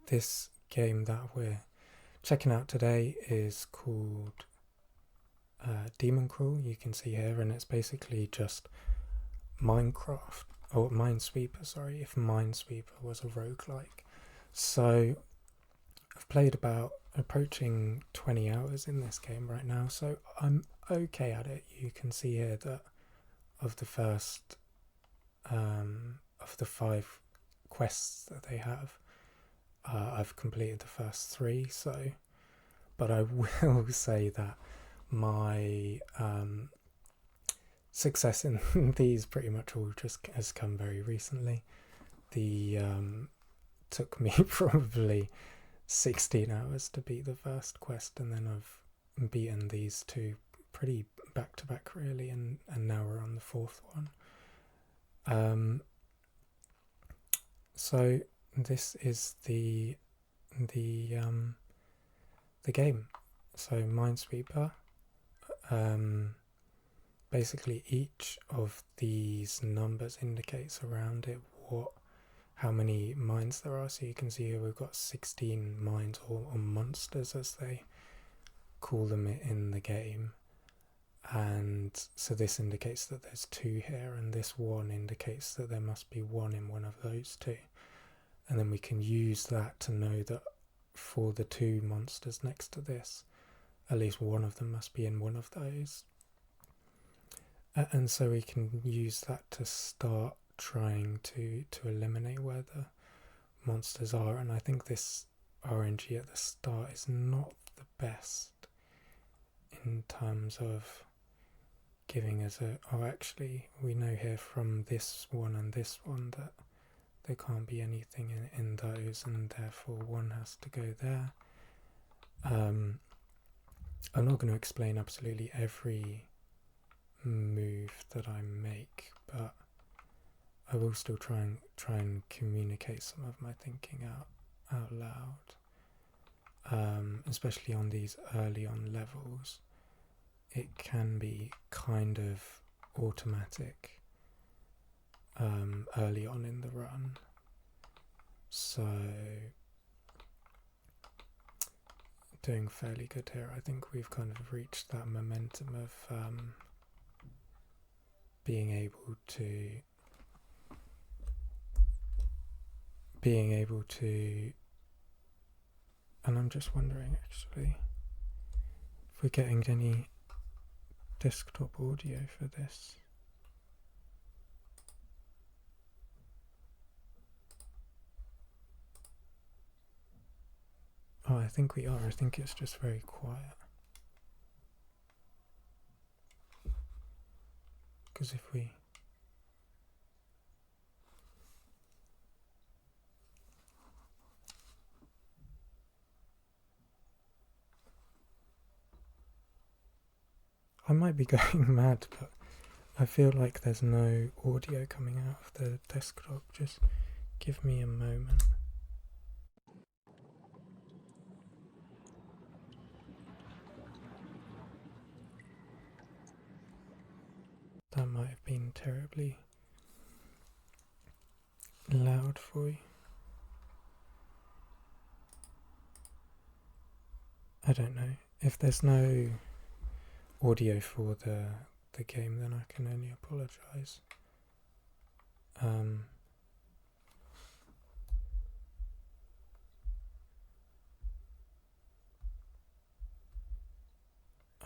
This game that we're checking out today is called DemonCrawl. You can see here, and it's basically just Minecraft, or Minesweeper, sorry, if Minesweeper was a roguelike. So I've played about approaching 20 hours in this game right now, so I'm okay at it. You can see here that of the first of the 5 quests that they have, I've completed the first 3, so but I will say that my success in these pretty much all just has come very recently. The took me probably 16 hours to beat the first quest, and then I've beaten these 2 pretty back to back really, and now we're on the 4th one. So this is the game. So Minesweeper, basically each of these numbers indicates around it how many mines there are. So you can see here we've got 16 mines, or monsters as they call them in the game. And so this indicates that there's 2 here, and this 1 indicates that there must be 1 in one of those 2. And then we can use that to know that for the 2 monsters next to this, at least one of them must be in one of those. And so we can use that to start trying to eliminate where the monsters are. And I think this RNG at the start is not the best in terms of giving us actually we know here from this one and this one that there can't be anything in those, and therefore 1 has to go there. I'm not going to explain absolutely every move that I make, but I will still try and communicate some of my thinking out loud, especially on these early on levels. It can be kind of automatic early on in the run, so doing fairly good here. I think we've kind of reached that momentum of being able to, and I'm just wondering actually if we're getting any desktop audio for this. Oh, I think we are. I think it's just very quiet. Because if we... I might be going mad, but I feel like there's no audio coming out of the desktop. Just give me a moment. That might have been terribly loud for you. I don't know. If there's no audio for the game, then I can only apologise. I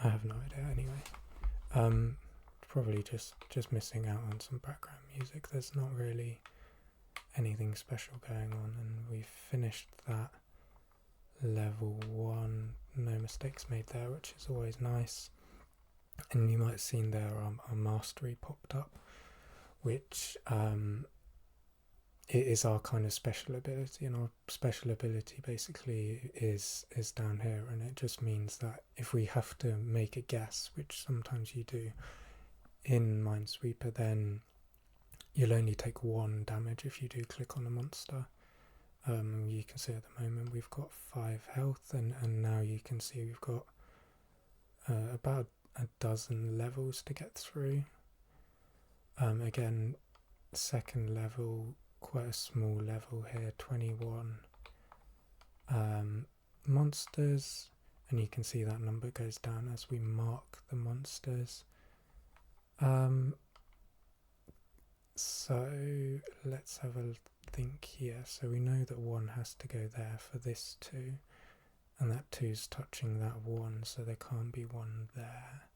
have no idea anyway. Probably just missing out on some background music. There's not really anything special going on, and we've finished that level 1, no mistakes made there, which is always nice. And you might have seen there our mastery popped up, which it is our kind of special ability, and our special ability basically is down here, and it just means that if we have to make a guess, which sometimes you do in Minesweeper, then you'll only take 1 damage if you do click on a monster. You can see at the moment we've got 5 health, and now you can see we've got about a dozen levels to get through. Again, 2nd level, quite a small level here, 21 monsters, and you can see that number goes down as we mark the monsters. So let's have a think here. So we know that 1 has to go there for this 2, and that 2's touching that 1, so there can't be 1 there.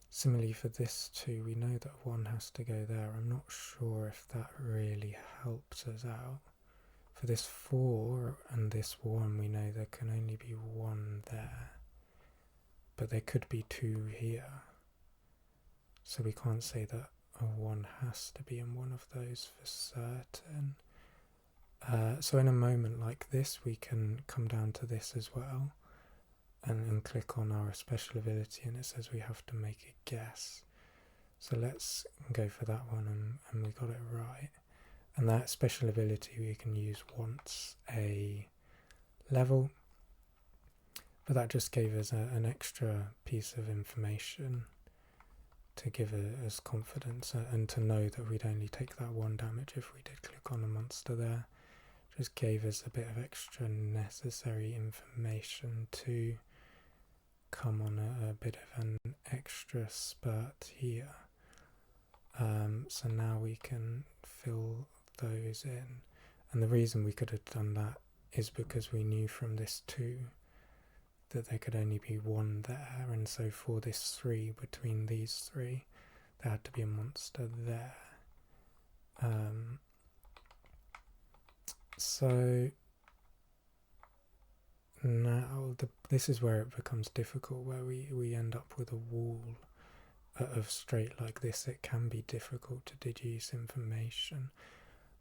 Similarly for this 2, we know that 1 has to go there. I'm not sure if that really helps us out. For this 4 and this 1, we know there can only be 1 there, but there could be 2 here. So we can't say that a 1 has to be in one of those for certain. So in a moment like this, we can come down to this as well and click on our special ability, and it says we have to make a guess. So let's go for that one, and we got it right. And that special ability we can use once a level, but that just gave us an extra piece of information to give us confidence and to know that we'd only take that 1 damage if we did click on a monster there. Just gave us a bit of extra necessary information to come on a bit of an extra spurt here. So now we can fill those in, and the reason we could have done that is because we knew from this 2 that there could only be 1 there, and so for this 3, between these 3, there had to be a monster there. So now this is where it becomes difficult, where we end up with a wall of straight like this. It can be difficult to deduce information,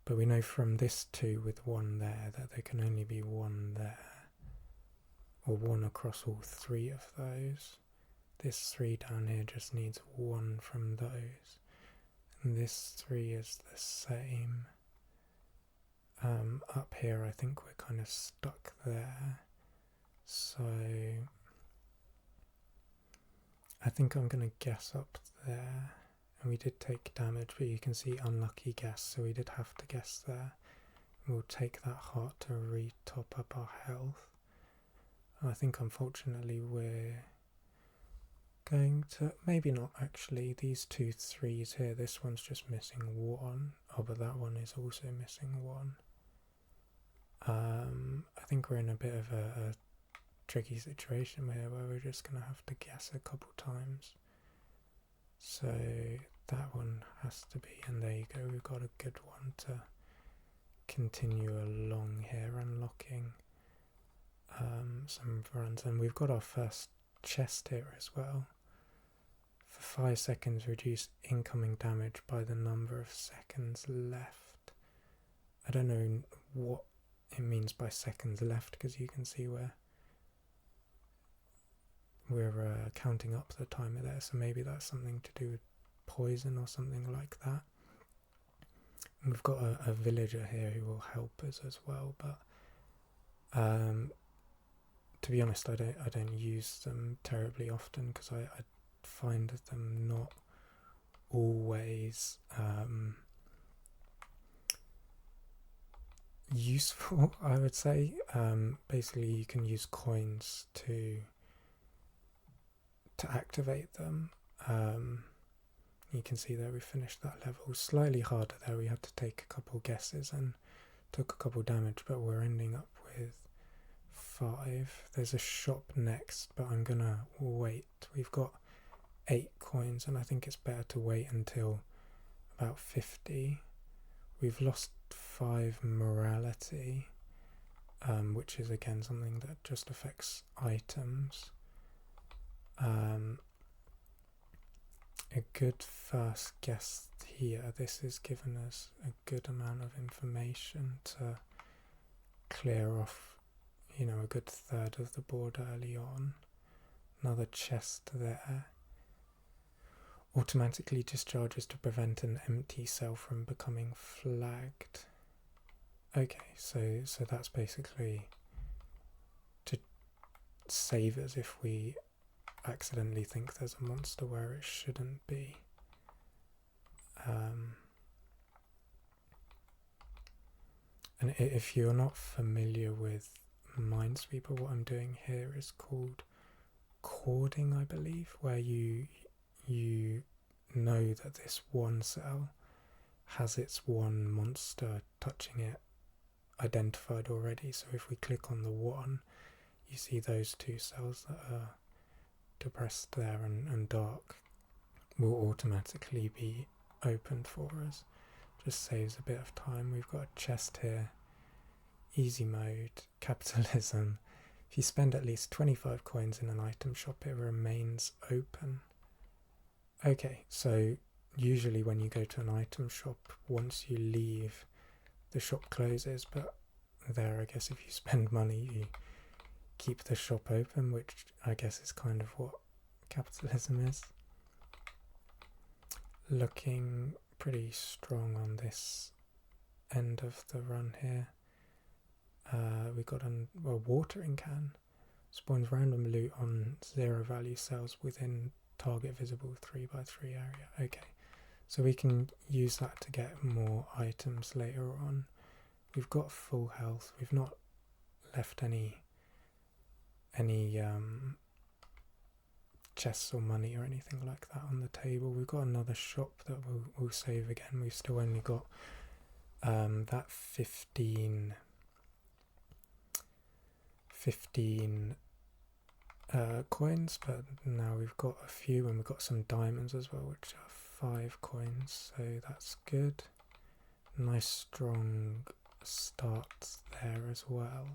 but we know from this 2 with 1 there that there can only be 1 there, or 1 across all 3 of those. This 3 down here just needs 1 from those, and this 3 is the same. Up here I think we're kind of stuck there, so I think I'm going to guess up there. And we did take damage, but you can see unlucky guess, so we did have to guess there. We'll take that heart to re-top up our health. I think unfortunately we're going to, maybe not actually, these 2 3s here, this one's just missing 1. Oh, but that one is also missing 1. I think we're in a bit of a tricky situation here where we're just going to have to guess a couple times. So that one has to be, and there you go, we've got a good one to continue along here, unlocking some runs. And we've got our first chest here as well. For 5 seconds, reduce incoming damage by the number of seconds left. I don't know what it means by seconds left, because you can see where we're counting up the timer there, so maybe that's something to do with poison or something like that. And we've got a villager here who will help us as well, but to be honest, I don't use them terribly often, because I find them not always useful, I would say. Basically you can use coins to activate them. You can see there we finished that level. Slightly harder there, we had to take a couple guesses and took a couple damage, but we're ending up with 5. There's a shop next, but I'm gonna wait. We've got 8 coins, and I think it's better to wait until about 50. We've lost 5 morality, which is again something that just affects items. A good first guess here. This has given us a good amount of information to clear off, a good third of the board early on. Another chest there. Automatically discharges to prevent an empty cell from becoming flagged. Okay, so that's basically to save us if we accidentally think there's a monster where it shouldn't be. And if you're not familiar with Minesweeper, what I'm doing here is called cording, I believe, where you know that this one cell has its one monster touching it identified already. So if we click on the one, you see those two cells that are depressed there and dark will automatically be opened for us. Just saves a bit of time. We've got a chest here, easy mode, capitalism. If you spend at least 25 coins in an item shop, it remains open. Okay, so usually when you go to an item shop, once you leave, the shop closes, but there, I guess if you spend money, you keep the shop open, which I guess is kind of what capitalism is. Looking pretty strong on this end of the run here. We got a watering can. Spawns random loot on 0 value cells within target visible 3x3 area. Okay, so we can use that to get more items later on. We've got full health. We've not left any chests or money or anything like that on the table. We've got another shop that we'll save again. We've still only got that 15 coins, but now we've got a few, and we've got some diamonds as well, which are 5 coins, so that's good. Nice strong start there as well.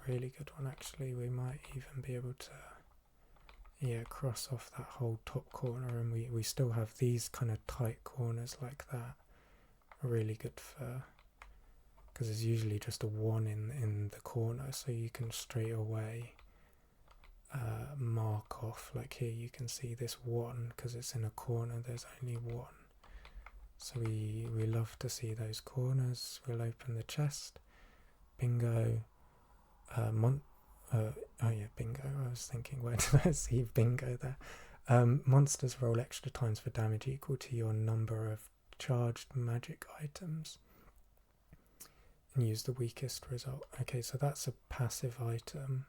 Really good one actually. We might even be able to cross off that whole top corner, and we still have these kind of tight corners like that. Really good for, because there's usually just a 1 in the corner, so you can straight away mark off, like here you can see this 1, because it's in a corner, there's only 1. So we love to see those corners. We'll open the chest. Bingo. Bingo. I was thinking, where did I see bingo there? Monsters roll extra times for damage equal to your number of charged magic items, and use the weakest result. Okay, so that's a passive item.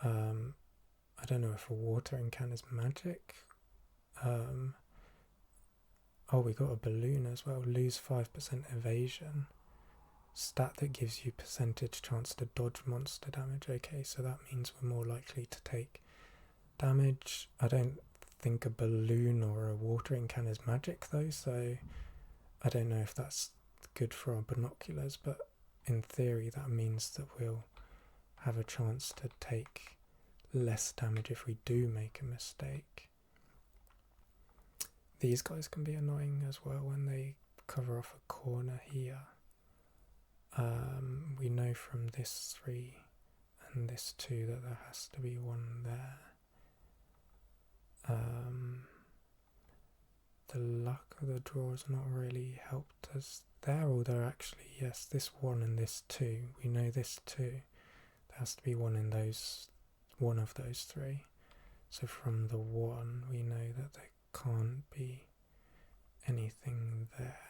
I don't know if a watering can is magic. Oh, we got a balloon as well. Lose 5% evasion. Stat that gives you percentage chance to dodge monster damage. Okay, so that means we're more likely to take damage. I don't think a balloon or a watering can is magic though, so I don't know if that's good for our binoculars, but in theory that means that we'll have a chance to take less damage if we do make a mistake. These guys can be annoying as well when they cover off a corner here. We know from this 3 and this 2 that there has to be 1 there. The luck of the draw has not really helped us there, although actually yes, this 1 and this 2, we know this 2, there has to be 1 in those, 1 of those 3. So from the 1 we know that there can't be anything there.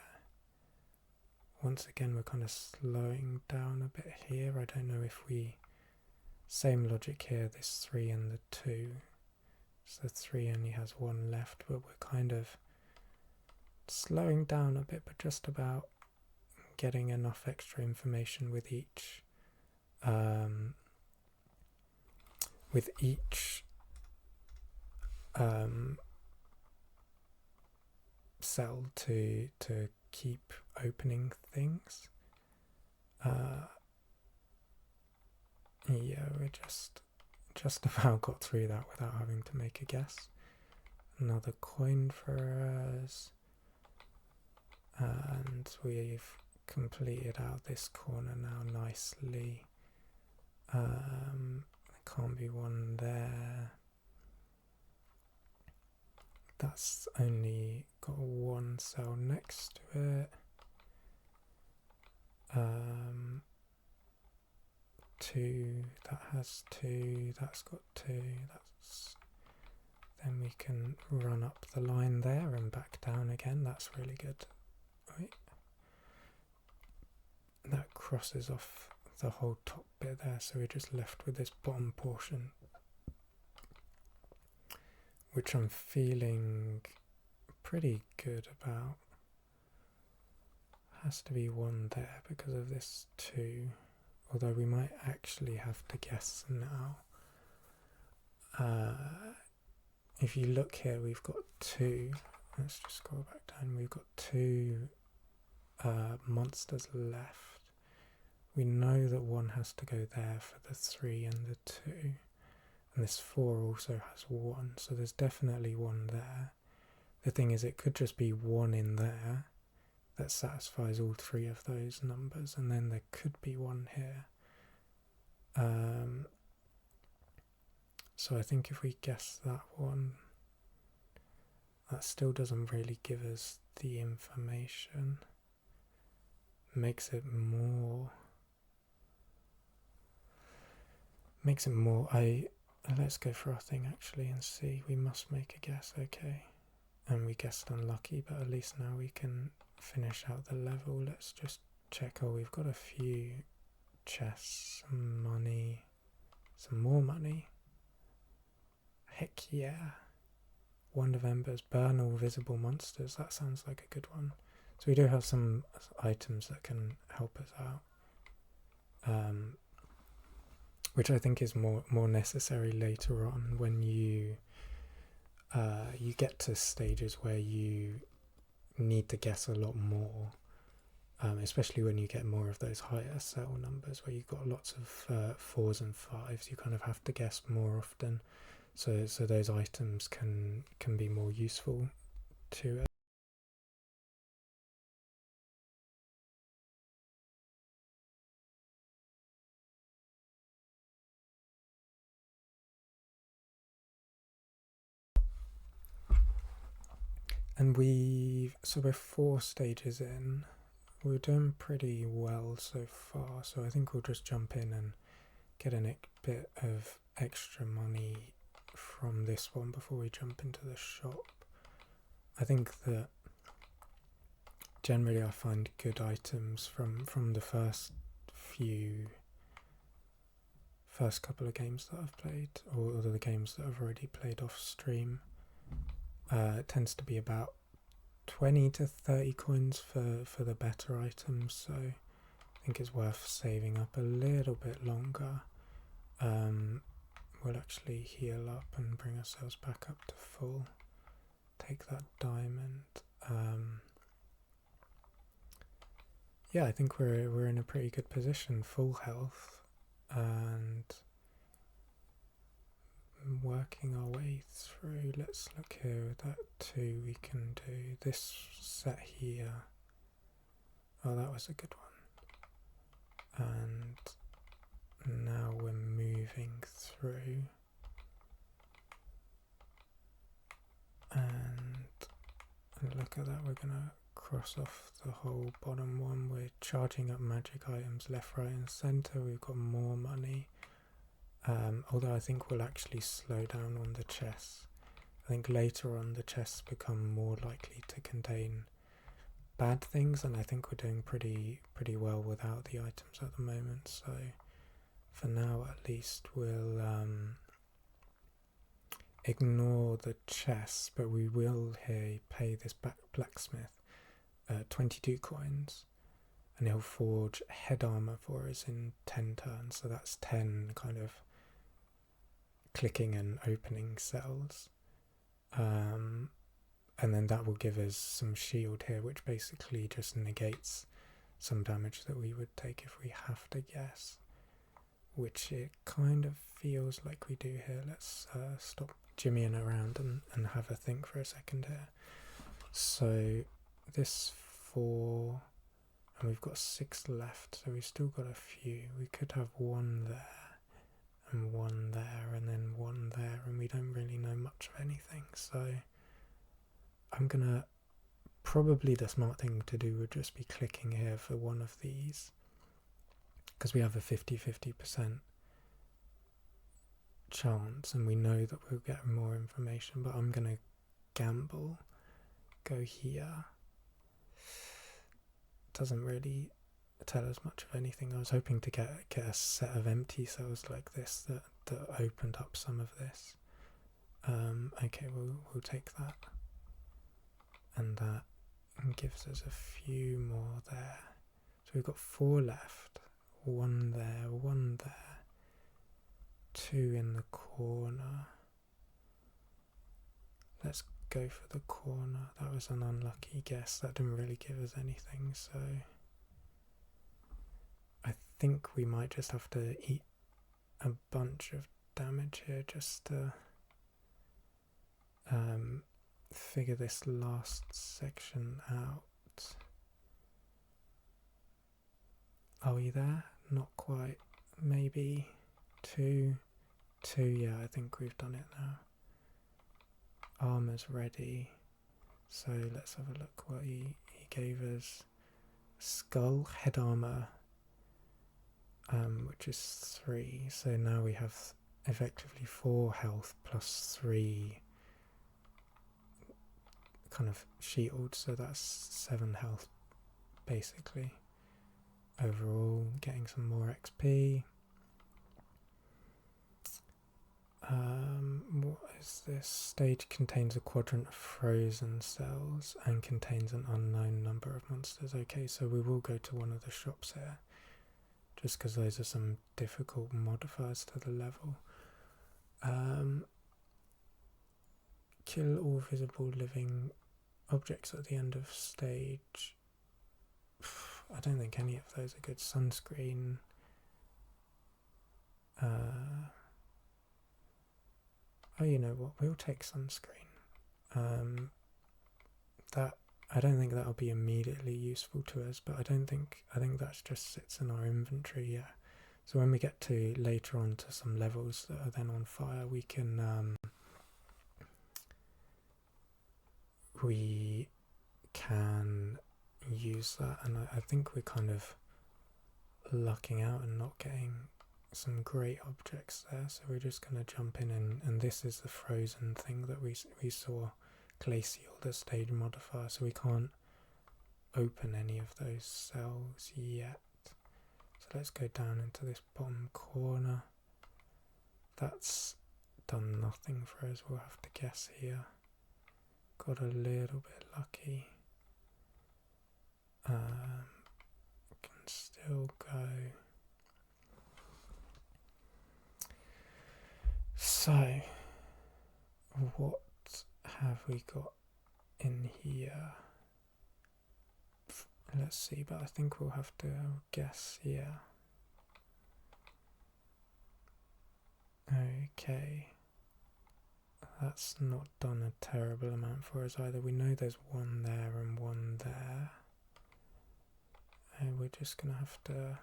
Once again we're kind of slowing down a bit here. I don't know if we, same logic here, this 3 and the 2, so 3 only has 1 left, but we're kind of slowing down a bit, but just about getting enough extra information with each cell to keep opening things. Yeah, we just about got through that without having to make a guess. Another coin for us, and we've completed out this corner now nicely. There can't be 1 there. That's only got 1 cell next to it. 2, that has 2, that's got 2, then we can run up the line there and back down again. That's really good. Right. crosses off the whole top bit there, so we're just left with this bottom portion, which I'm feeling pretty good about. Has to be 1 there because of this 2, although we might actually have to guess now. If you look here, we've got 2, let's just scroll back down, we've got 2 monsters left. We know that 1 has to go there for the 3 and the 2, and this 4 also has 1, so there's definitely 1 there. The thing is, it could just be 1 in there that satisfies all 3 of those numbers, and then there could be 1 here. So I think if we guess that one, that still doesn't really give us the information. Makes it more. Let's go for our thing actually and see. We must make a guess, okay. And we guessed unlucky, but at least now we can finish out the level. Let's just check. Oh, we've got a few chests, some money, some more money. Heck yeah. Wand of Embers, burn all visible monsters. That sounds like a good one. So we do have some items that can help us out, which I think is more necessary later on when you get to stages where you need to guess a lot more, especially when you get more of those higher cell numbers where you've got lots of 4s and 5s. You kind of have to guess more often, so those items can be more useful to And we're 4 stages in. We're doing pretty well so far, so I think we'll just jump in and get a bit of extra money from this one before we jump into the shop. I think that generally I find good items from the first couple of games that I've played, or the games that I've already played off stream. It tends to be about 20 to 30 coins for the better items, so I think it's worth saving up a little bit longer. We'll actually heal up and bring ourselves back up to full. Take that diamond. Yeah, I think we're in a pretty good position, full health, and working our way through. Let's look here. With that 2 we can do this set here. Oh, that was a good one. And now we're moving through, and look at that, we're gonna cross off the whole bottom one. We're charging up magic items left, right and centre. We've got more money. Although I think we'll actually slow down on the chests. I think later on the chests become more likely to contain bad things, and I think we're doing pretty well without the items at the moment. So for now at least we'll ignore the chests, but we will pay this blacksmith 22 coins, and he'll forge head armor for us in 10 turns, so that's 10 kind of clicking and opening cells, and then that will give us some shield here, which basically just negates some damage that we would take if we have to guess, which it kind of feels like we do here. Let's stop jimmying around and have a think for a second here. So this 4, and we've got 6 left, so we've still got a few. We could have 1 there and 1 there and then 1 there, and we don't really know much of anything. So I'm gonna, probably the smart thing to do would just be clicking here for one of these, because we have a 50% chance and we know that we'll get more information. But I'm gonna gamble, go here. Doesn't really tell us much of anything. I was hoping to get a set of empty cells like this that opened up some of this. Okay, we'll take that, and that gives us a few more there. So we've got 4 left. 1 there, 1 there, 2 in the corner. Let's go for the corner. That was an unlucky guess. That didn't really give us anything, so I think we might just have to eat a bunch of damage here just to figure this last section out. Are we there? Not quite. Maybe 2. Yeah, I think we've done it now. Armor's ready. So let's have a look what he gave us. Skull, head armor, which is 3. So now we have effectively 4 health plus 3 kind of shield, so that's 7 health basically. Overall, getting some more XP. What is this? Stage contains a quadrant of frozen cells and contains an unknown number of monsters. Okay, so we will go to one of the shops here, just because those are some difficult modifiers to the level. Kill all visible living objects at the end of stage. I don't think any of those are good. Sunscreen. Oh, you know what? We'll take sunscreen. That I don't think that'll be immediately useful to us, but I think that just sits in our inventory. Yeah. So when we get to later on to some levels that are then on fire, we can use that, and I think we're kind of lucking out and not getting some great objects there, so we're just going to jump in, and this is the frozen thing that we saw, glacial, the stage modifier, so we can't open any of those cells yet. So let's go down into this bottom corner. That's done nothing for us, we'll have to guess here. Got a little bit lucky. Can still go. So, what have we got in here? Let's see, but I think we'll have to guess here. Okay. That's not done a terrible amount for us either. We know there's 1 there and 1 there. And we're just going to have to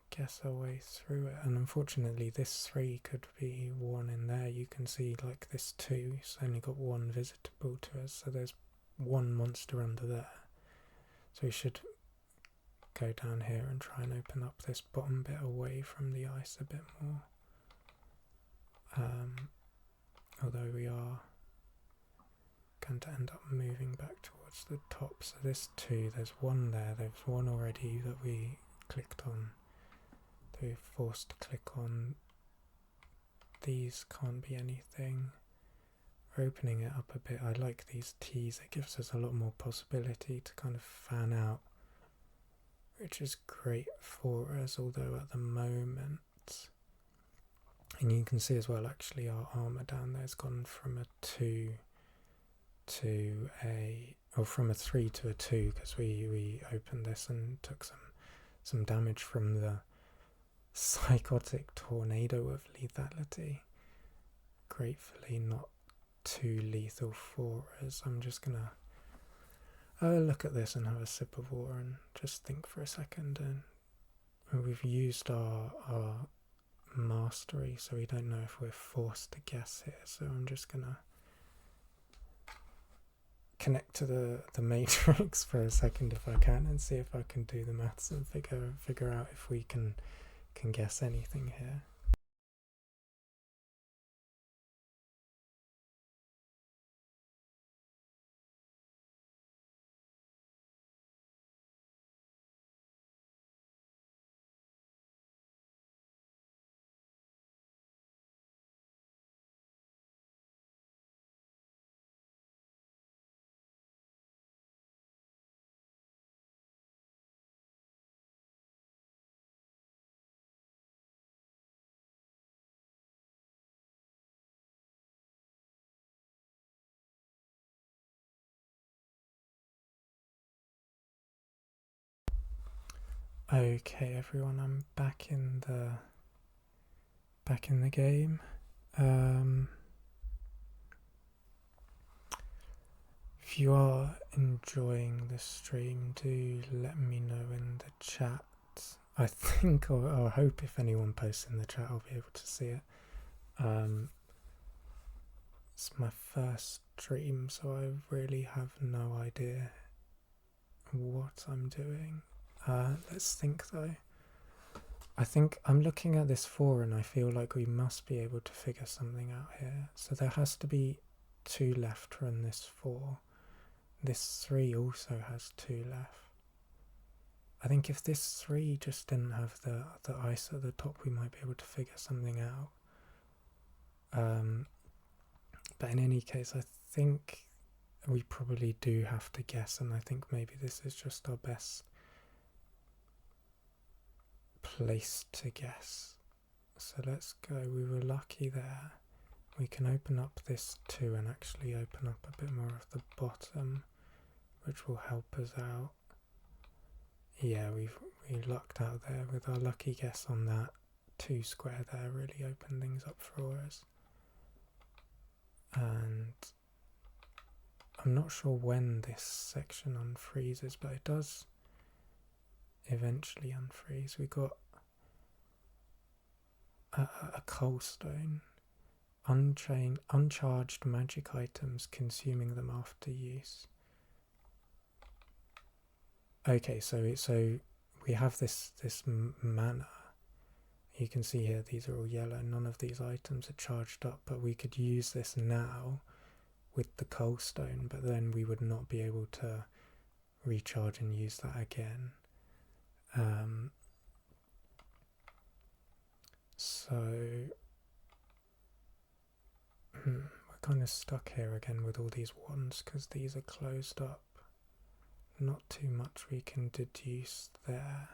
guess our way through it. And unfortunately this 3 could be 1 in there. You can see like this 2, it's only got 1 visitable to us. So there's 1 monster under there. So we should go down here and try and open up this bottom bit away from the ice a bit more. Although we are going to end up moving back towards the top. So this 2, there's 1 there, there's 1 already that we clicked on. So we're forced to click on. These can't be anything. We're opening it up a bit. I like these T's, it gives us a lot more possibility to kind of fan out, which is great for us, although at the moment, and you can see as well actually our armour down there has gone from a 2 to a, or from a 3 to a 2, because we opened this and took some damage from the psychotic tornado of lethality. Gratefully not too lethal for us. I'm just gonna look at this and have a sip of water and just think for a second. And we've used our mastery, so we don't know if we're forced to guess here, so I'm just gonna connect to the matrix for a second if I can, and see if I can do the maths and figure out if we can guess anything here. Okay, everyone, I'm back in the game. If you are enjoying the stream, do let me know in the chat. I think, or I hope, if anyone posts in the chat, I'll be able to see it. It's my first stream, so I really have no idea what I'm doing. Let's think though. I think I'm looking at this 4 and I feel like we must be able to figure something out here. So there has to be 2 left from this 4. This 3 also has 2 left. I think if this 3 just didn't have the ice at the top, we might be able to figure something out. But in any case, I think we probably do have to guess, and I think maybe this is just our best place to guess. So let's go. We were lucky there. We can open up this 2 and actually open up a bit more of the bottom, which will help us out. Yeah, we lucked out there with our lucky guess on that 2 square there. Really opened things up for us. And I'm not sure when this section unfreezes, but it does eventually unfreeze. We got a coal stone, uncharged magic items, consuming them after use. Okay, so we have this mana. You can see here these are all yellow. None of these items are charged up, but we could use this now with the coal stone, but then we would not be able to recharge and use that again. So we're kind of stuck here again with all these ones because these are closed up. Not too much we can deduce there.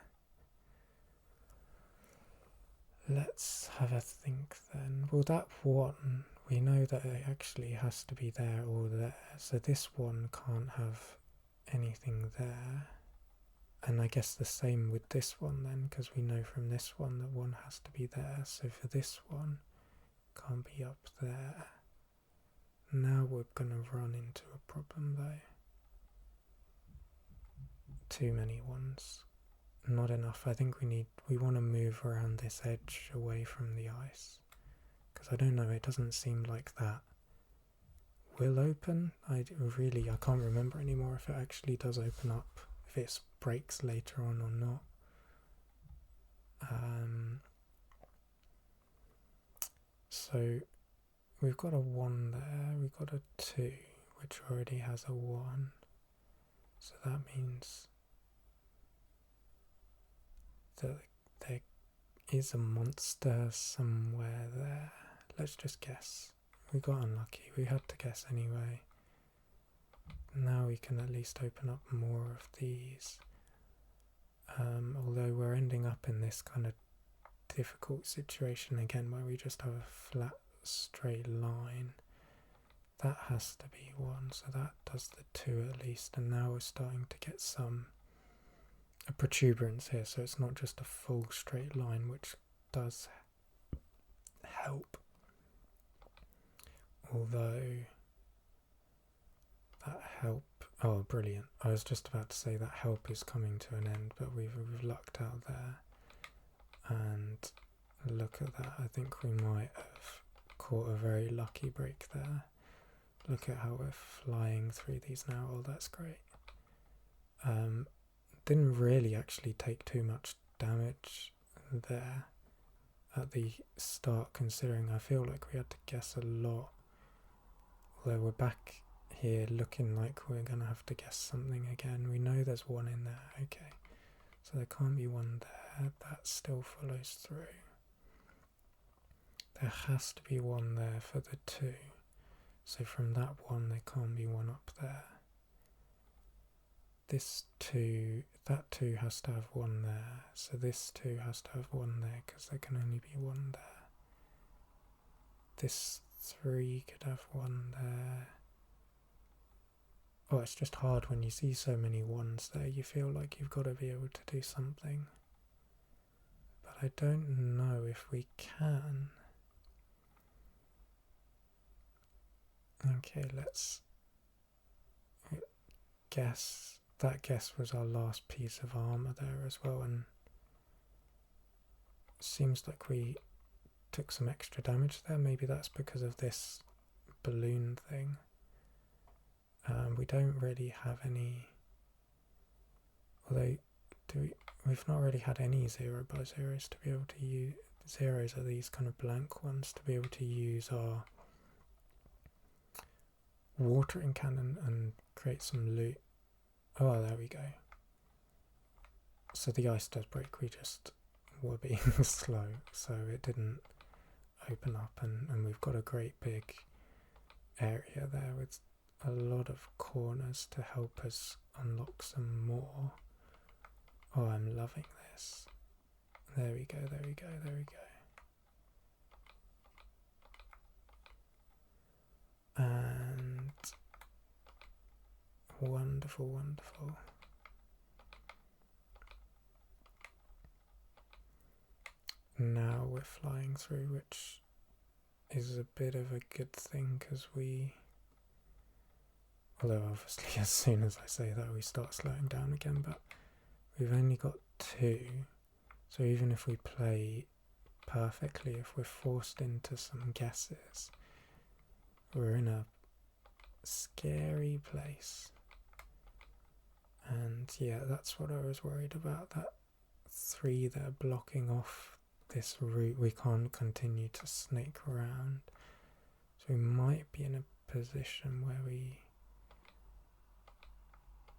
Let's have a think then. Well, that 1, we know that it actually has to be there or there, so this 1 can't have anything there. And I guess the same with this one then, because we know from this one that 1 has to be there, so for this one, can't be up there. Now we're going to run into a problem though. Too many ones. Not enough. I think we want to move around this edge away from the ice, because I don't know, it doesn't seem like that will open. I can't remember anymore if it actually does open up, if it breaks later on or not. So we've got a 1 there, we've got a 2 which already has a 1, so that means that there is a monster somewhere there. Let's just guess. We got unlucky, we had to guess anyway. Now we can at least open up more of these. Although we're ending up in this kind of difficult situation again where we just have a flat straight line. That has to be 1, so that does the 2 at least, and now we're starting to get a protuberance here, so it's not just a full straight line, which does help. Although that help, oh brilliant, I was just about to say that help is coming to an end, but we've lucked out there. And look at that, I think we might have caught a very lucky break there. Look at how we're flying through these now. Oh, that's great. Didn't really actually take too much damage there at the start, considering I feel like we had to guess a lot. Although we're back here looking like we're going to have to guess something again. We know there's 1 in there, okay. So there can't be 1 there, that still follows through. There has to be 1 there for the 2. So from that 1 there can't be 1 up there. This 2, that 2 has to have 1 there, so this 2 has to have 1 there because there can only be 1 there. This 3 could have 1 there. Oh, it's just hard when you see so many 1s there, you feel like you've got to be able to do something. I don't know if we can. Okay, let's guess. That guess was our last piece of armor there as well, and it seems like we took some extra damage there. Maybe that's because of this balloon thing. We don't really have any, although we've not really had any 0x0s to be able to use. Zeros are these kind of blank ones to be able to use our watering cannon and create some loot. Oh, there we go. So the ice does break, we just were being slow, so it didn't open up, and we've got a great big area there with a lot of corners to help us unlock some more. Oh, I'm loving this. There we go, there we go, there we go. And wonderful, wonderful. Now we're flying through, which is a bit of a good thing, because although obviously as soon as I say that we start slowing down again, but we've only got 2, so even if we play perfectly, if we're forced into some guesses, we're in a scary place. And yeah, that's what I was worried about, that 3 that are blocking off this route. We can't continue to snake around, so we might be in a position where we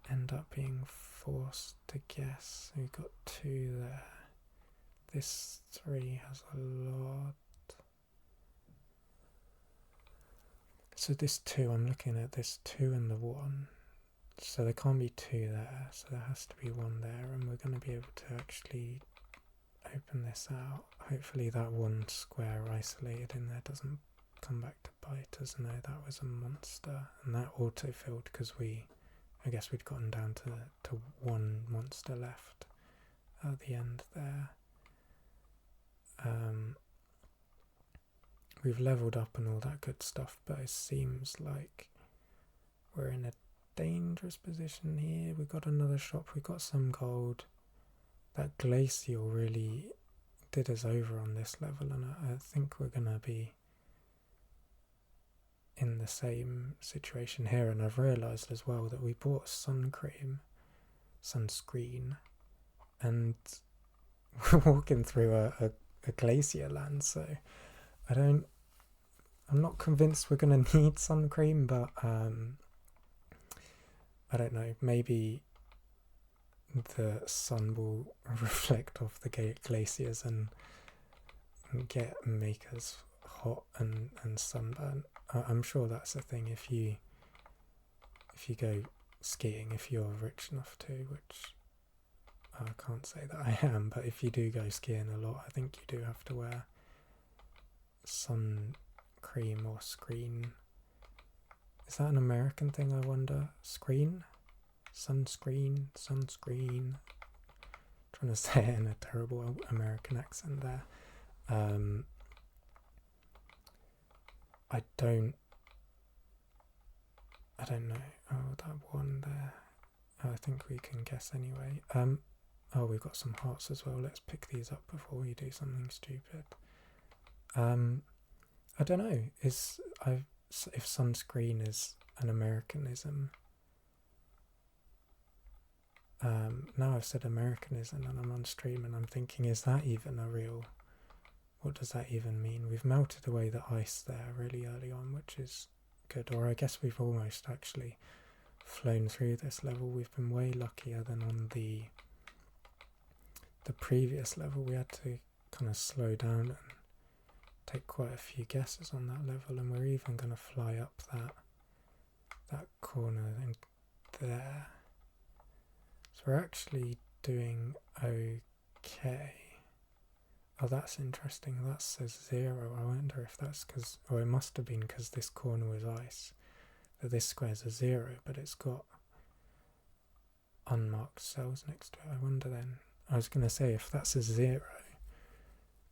end up being forced to guess. We've got 2 there. This 3 has a lot. So this 2, I'm looking at this 2 and the 1. So there can't be 2 there, so there has to be 1 there, and we're going to be able to actually open this out. Hopefully that 1 square isolated in there doesn't come back to bite us. No, that was a monster, and that auto-filled because I guess we'd gotten down to 1 monster left at the end there. We've leveled up and all that good stuff, but it seems like we're in a dangerous position here. We've got another shop, we've got some gold. That glacial really did us over on this level, and I think we're going to be in the same situation here. And I've realised as well that we bought sunscreen, and we're walking through a glacier land, so I'm not convinced we're going to need sun cream, but I don't know, maybe the sun will reflect off the glaciers and make us hot and sunburn. I'm sure that's a thing if you go skiing, if you're rich enough to, which I can't say that I am, but if you do go skiing a lot, I think you do have to wear sun cream or screen. Is that an American thing, I wonder? Screen? Sunscreen? Trying to say it in a terrible American accent there. I don't know. Oh, that 1 there. Oh, I think we can guess anyway. Oh, we've got some hearts as well. Let's pick these up before we do something stupid. I don't know. If sunscreen is an Americanism. Now I've said Americanism and I'm on stream and I'm thinking, is that even a real? What does that even mean? We've melted away the ice there really early on, which is good. Or I guess we've almost actually flown through this level. We've been way luckier than on the previous level. We had to kind of slow down and take quite a few guesses on that level, and we're even going to fly up that corner in there. So we're actually doing okay. Oh, that's interesting. That says 0. I wonder if that's because, or it must have been because this corner was ice, that this square's a 0, but it's got unmarked cells next to it. I wonder then, I was going to say, if that's a 0,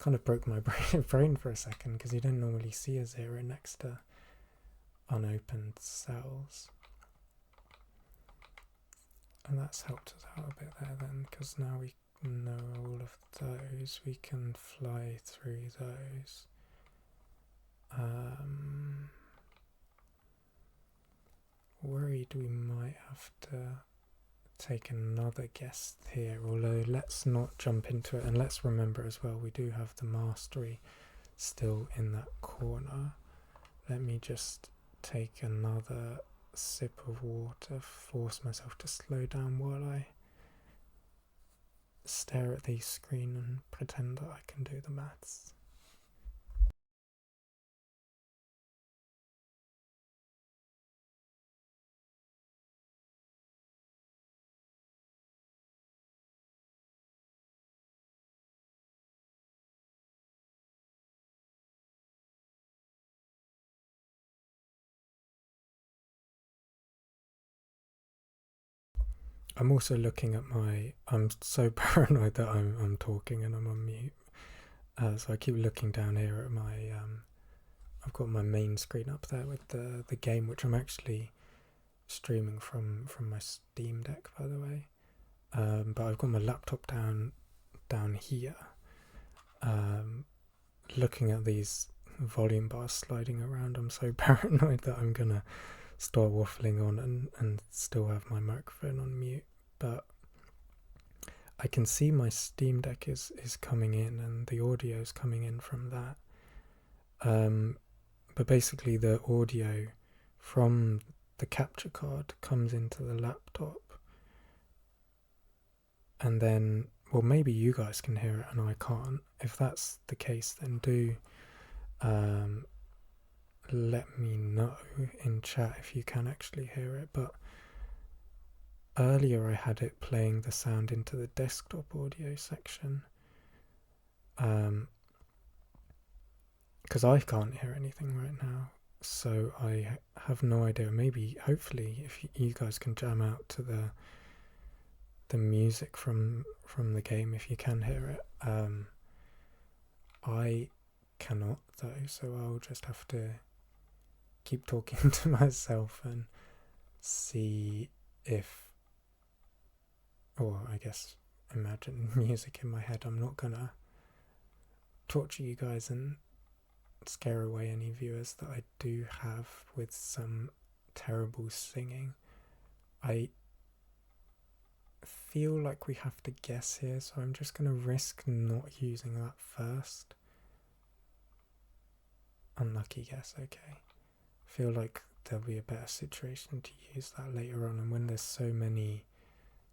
kind of broke my brain for a second, because you don't normally see a 0 next to unopened cells. And that's helped us out a bit there then, because now we know all of those, we can fly through those. Worried we might have to take another guess here, although let's not jump into it, and let's remember as well we do have the mastery still in that corner. Let me just take another sip of water, force myself to slow down while I stare at the screen and pretend that I can do the maths. I'm also looking at I'm so paranoid that I'm talking and I'm on mute. So I keep looking down here at my, I've got my main screen up there with the game, which I'm actually streaming from my Steam Deck, by the way. But I've got my laptop down here, looking at these volume bars sliding around. I'm so paranoid that I'm gonna start waffling on and still have my microphone on mute, but I can see my Steam Deck is coming in and the audio is coming in from that. But basically the audio from the capture card comes into the laptop, and then, well, maybe you guys can hear it and I can't. If that's the case, then do let me know in chat if you can actually hear it. But earlier I had it playing the sound into the desktop audio section, because I can't hear anything right now, so I have no idea. Maybe, hopefully, if you guys can jam out to the music from the game if you can hear it. I cannot though, so I'll just have to keep talking to myself and see if, or I guess imagine music in my head. I'm not gonna torture you guys and scare away any viewers that I do have with some terrible singing. I feel like we have to guess here, so I'm just going to risk not using that first. Unlucky guess, okay. Feel like there'll be a better situation to use that later on, and when there's so many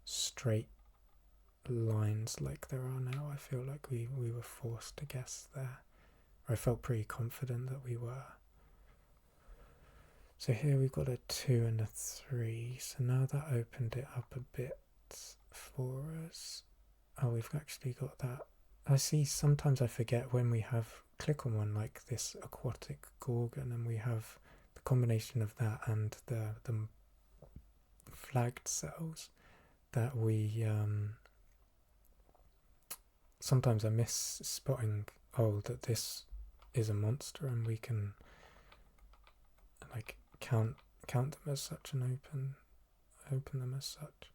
straight lines like there are now, I feel like we were forced to guess there. I felt pretty confident that we were. So here we've got a 2 and a 3, so now that opened it up a bit for us. Oh, we've actually got that. I see, sometimes I forget when we click on one like this aquatic gorgon and we have the combination of that and the flagged cells, that we sometimes I miss spotting, oh, that this is a monster, and we can like count them as such and open them as such.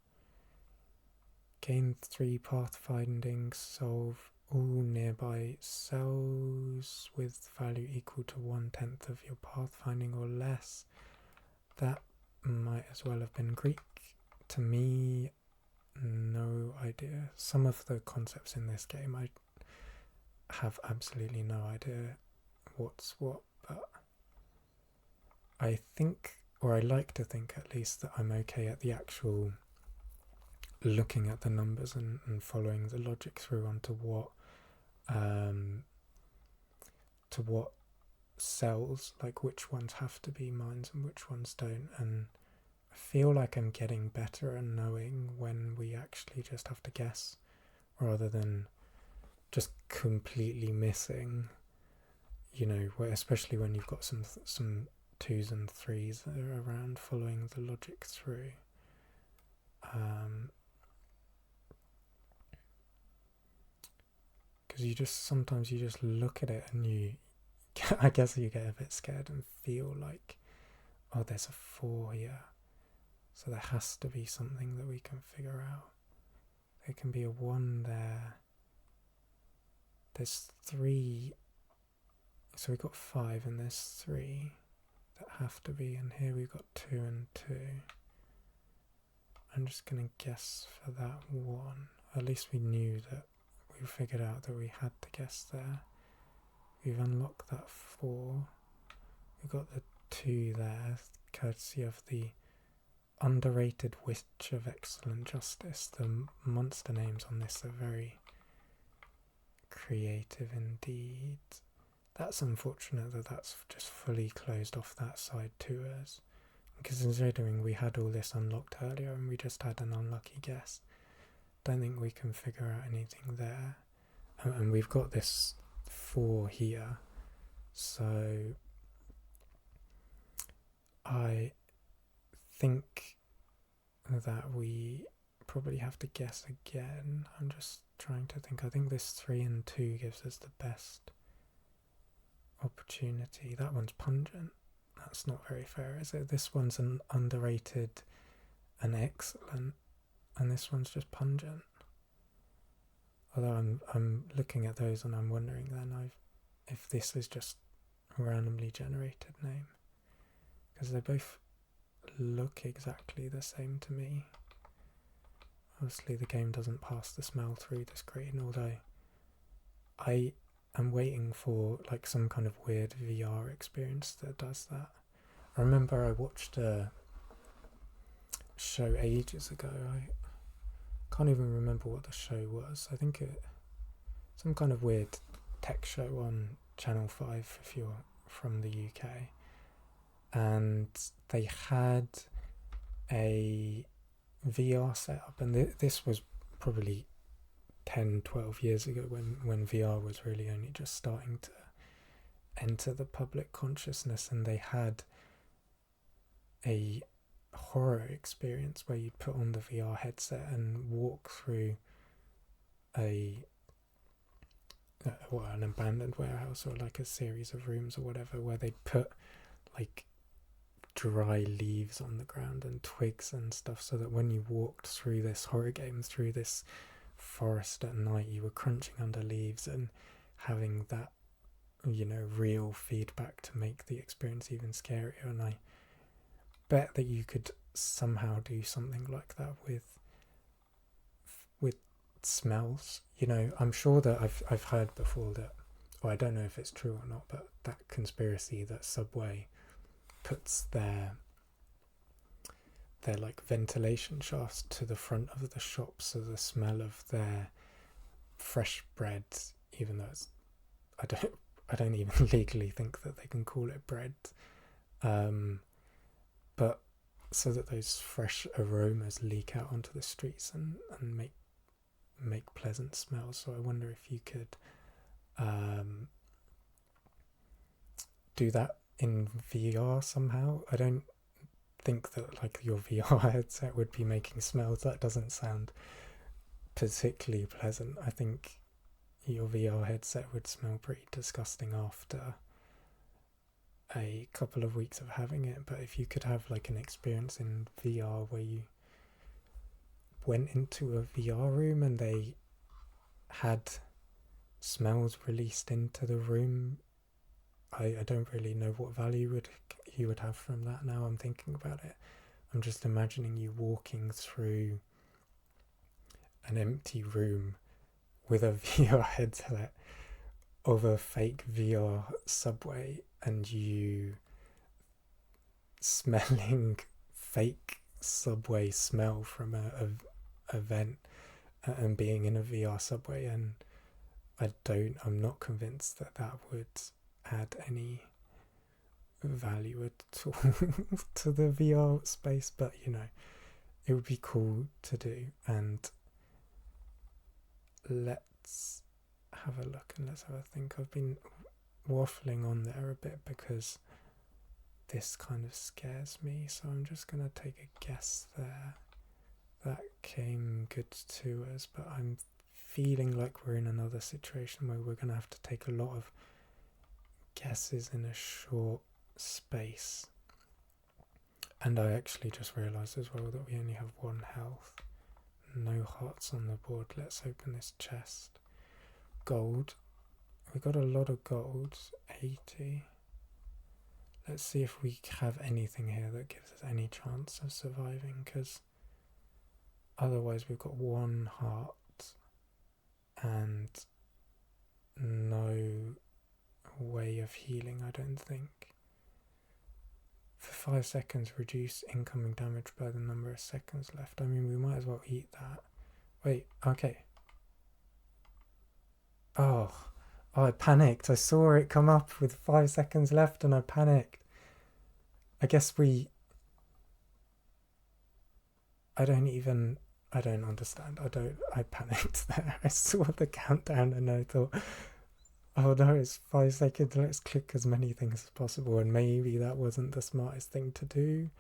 Gain 3 pathfinding, solve all nearby cells with value equal to 1/10 of your pathfinding or less. That might as well have been Greek to me. No idea. Some of the concepts in this game I have absolutely no idea what's what, but I think, or I like to think at least, that I'm okay at the actual looking at the numbers and following the logic through onto what cells, like which ones have to be mines and which ones don't. And I feel like I'm getting better at knowing when we actually just have to guess, rather than just completely missing, you know, especially when you've got some 2s and 3s that are around, following the logic through. because sometimes you just look at it and I guess you get a bit scared and feel like, oh, there's a 4 here, so there has to be something that we can figure out. There can be a 1 there. There's 3, so we've got 5 and there's 3 that have to be, and here we've got 2 and 2. I'm just going to guess for that 1. At least we knew that, we figured out that we had to guess there. We've unlocked that 4. We've got the 2 there, courtesy of the underrated Witch of Excellent Justice. The monster names on this are very creative indeed. That's unfortunate that that's just fully closed off that side to us, because considering we had all this unlocked earlier and we just had an unlucky guess, don't think we can figure out anything there. And we've got this 4 here, so I think that we probably have to guess again. I'm just trying to think. I think this 3 and 2 gives us the best opportunity. That one's pungent. That's not very fair, is it? This one's an underrated and excellent, and this one's just pungent. Although I'm looking at those and I'm wondering then if this is just a randomly generated name, because they both look exactly the same to me. Obviously the game doesn't pass the smell through the screen, although I am waiting for like some kind of weird VR experience that does that. I remember I watched a show ages ago. I can't even remember what the show was. I think some kind of weird tech show on Channel 5 if you're from the UK, and they had a VR setup, and this was probably 10-12 years ago when VR was really only just starting to enter the public consciousness, and they had a horror experience where you'd put on the VR headset and walk through an abandoned warehouse or like a series of rooms or whatever, where they'd put like dry leaves on the ground and twigs and stuff, so that when you walked through this horror game, through this forest at night, you were crunching under leaves and having that, real feedback to make the experience even scarier. And I bet that you could somehow do something like that with smells. I'm sure that I've heard before that, or I don't know if it's true or not, but that conspiracy that Subway puts their like ventilation shafts to the front of the shop, so the smell of their fresh bread, even though I don't even legally think that they can call it bread, but so that those fresh aromas leak out onto the streets and make pleasant smells. So I wonder if you could do that in VR somehow. I don't think that like your VR headset would be making smells. That doesn't sound particularly pleasant. I think your VR headset would smell pretty disgusting after a couple of weeks of having it. But if you could have like an experience in VR where you went into a VR room and they had smells released into the room, I don't really know what value you would have from that. Now I'm thinking about it, I'm just imagining you walking through an empty room with a VR headset of a fake VR Subway, and you smelling fake Subway smell from a vent, and being in a VR Subway. And I'm not convinced that would add any value at all to the VR space, but it would be cool to do. And let's have a look and let's have a think. I've been waffling on there a bit because this kind of scares me, so I'm just going to take a guess there. That came good to us, but I'm feeling like we're in another situation where we're going to have to take a lot of guesses in a short space. And I actually just realised as well that we only have 1 health. No hearts on the board. Let's open this chest. Gold. We got a lot of gold. 80. Let's see if we have anything here that gives us any chance of surviving, because otherwise we've got 1 heart and no way of healing, I don't think. For 5 seconds, reduce incoming damage by the number of seconds left. I mean, we might as well eat that. Wait, okay. Oh, I panicked. I saw it come up with 5 seconds left and I panicked. I guess I don't understand. I panicked there. I saw the countdown and I thought, oh no, it's 5 seconds, let's click as many things as possible, and maybe that wasn't the smartest thing to do.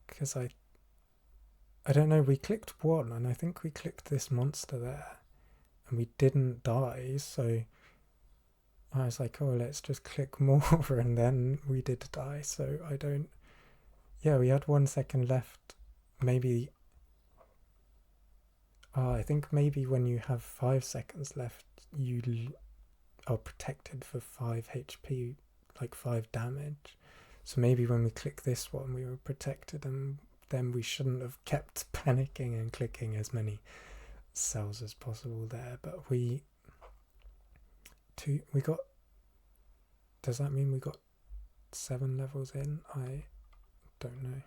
Because I don't know, we clicked 1, and I think we clicked this monster there, and we didn't die, so I was like, oh, let's just click more, and then we did die, so yeah, we had 1 second left, maybe. I think maybe when you have 5 seconds left, you are protected for 5 HP, like 5 damage. So maybe when we click this one, we were protected, and then we shouldn't have kept panicking and clicking as many cells as possible there. But we got. Does that mean we got 7 levels in? I don't know.